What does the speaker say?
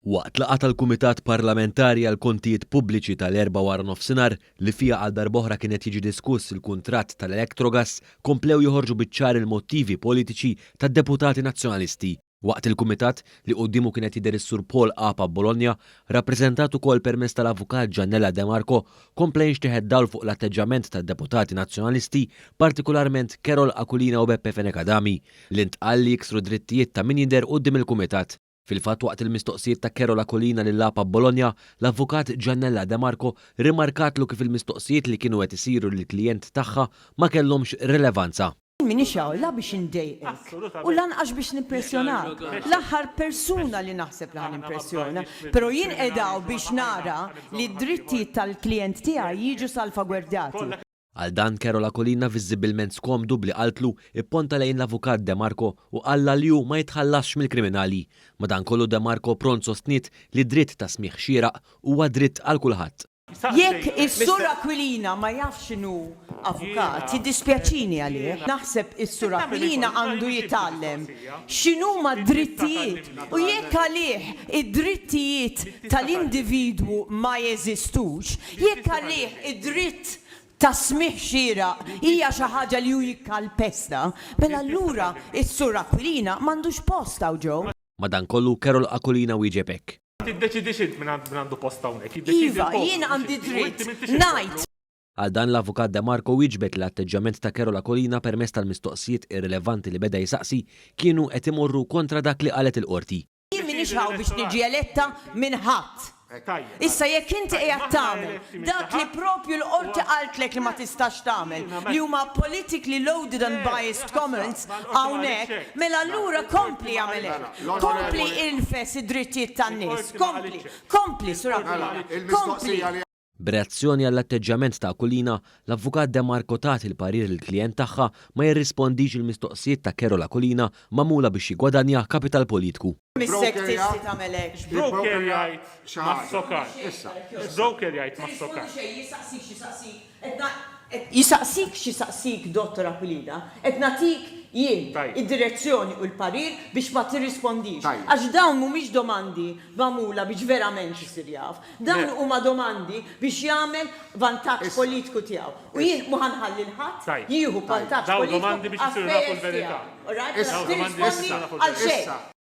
Waqt laqgħa tal-Kumitat Parlamentari għal Kontijiet Pubbliċi tal-4 wara nofsinhar li fiha għal darb'oħra kienet jiġi diskuss il-kuntratt tal-Electrogas komplew joħorġu biċ-ċar il-mottivi politiċi tad-deputati nazzjonalisti. Waqt il-Kumitat li qudiemu kienet jidher is-Sur Paul Apa Bologna, rappreżentat ukoll permezz tal-Avukat Giannella De Marco, kompla jinxtieħed dawl fuq l-atteġġament tad-deputati nazzjonalisti, partikolarment Carol Aquilina u Beppe Fenekadami, li ntqal li jiksru drittijiet ta' min jidher quddiem il-Kumitat. Fil-fatt waqt il-mistoqsijiet ta' Carol Aquilina lil Apa Bologna, l-Avukat Giannella De Marco rimarkatlu kif il-mistoqsijiet li kienu qed isiru lill-klijent tagħha ma kellhomx rilevanza. Minix la biex indejqek u lanqax biex nimpressjonak. L-aħħar persuna li naħseb li ħanimpressjona, però jien qedaw biex nara li d-drittijiet tal-klijent tiegħi jiġu salvagwardjati. Għal dan Carol Aquilina viżibilment skomdu bli qaltlu ipponta lejn l-Avukat De Marco u qalla li hu ma jitħallasx mill-kriminali. Madankollu De Marco pront sostniet li dritt ta' smigħ xieraq huwa dritt għal kulħadd. Jekk is-Sur Aquilina ma jafx x'inhu avukat, jiddispjaċini għalih. Naħseb is-Sur Aquilina għandu jitgħallem x'inhuma d-drittijiet u jekk għalih id-drittijiet tal-individwu ma jeżistux, jekk għalih id-dritt ta' smigħ xieraq hija xi ħaġa li hu jikkalpesta, mela allura is-Sur Aquilina m'għandux post hawn ġew. Madankollu Carol Aquilina wieġeb hekk. Tiddeċidix int min għandu post hawnhekk. Iva, jien għandi dritt ngħid. Għal dan l-Avukat De Marco wieġbet l-atteġġament ta' Carol Aquilina permezz tal-mistoqsijiet irrilevanti li beda jsaqsi kienu qed imorru kontra dak li qalet il-qorti. Jien minix hawn biex niġi eletta minn ħadd. Issa jekk inti qiegħed tagħmel dak li propju l-qorti qaltlek li ma tistax tagħmel li huma politically loaded and biased comments hawnhekk, mela allura kompli jagħmel hekk. Kompli infes id-drittijiet tan-nies. Kompli, Sur Aquilina. Kompli. B'reazzjoni għall-atteġġament ta' Aquilina, l-Avukat De Marco tagħti il-parir il-klijent tagħha ma jirrispondix il-mistoqsijiet ta' Carol Aquilina magħmula biex jigwadanja kapital politiku. Missek tisti tagħmel hekk. Broker jgħid mas-sokar. Broker jgħid mas-sokar. Jisaqsik x'isaqsik, Dottor Aquilina, qed nagħtik jien id-direzzjoni u l-parir biex ma tirrispondix. Għax dawn mhumiex domandi magħmula biex verament isir jaf. Dawn huma domandi biex jagħmel vantaġġ politiku tiegħu. U jien mhu ħanħalli l-ħadd jieħu vantaġġ politiku. Dawn domandi biex isiru nafu l-verità. Tirrispondi għal xejn.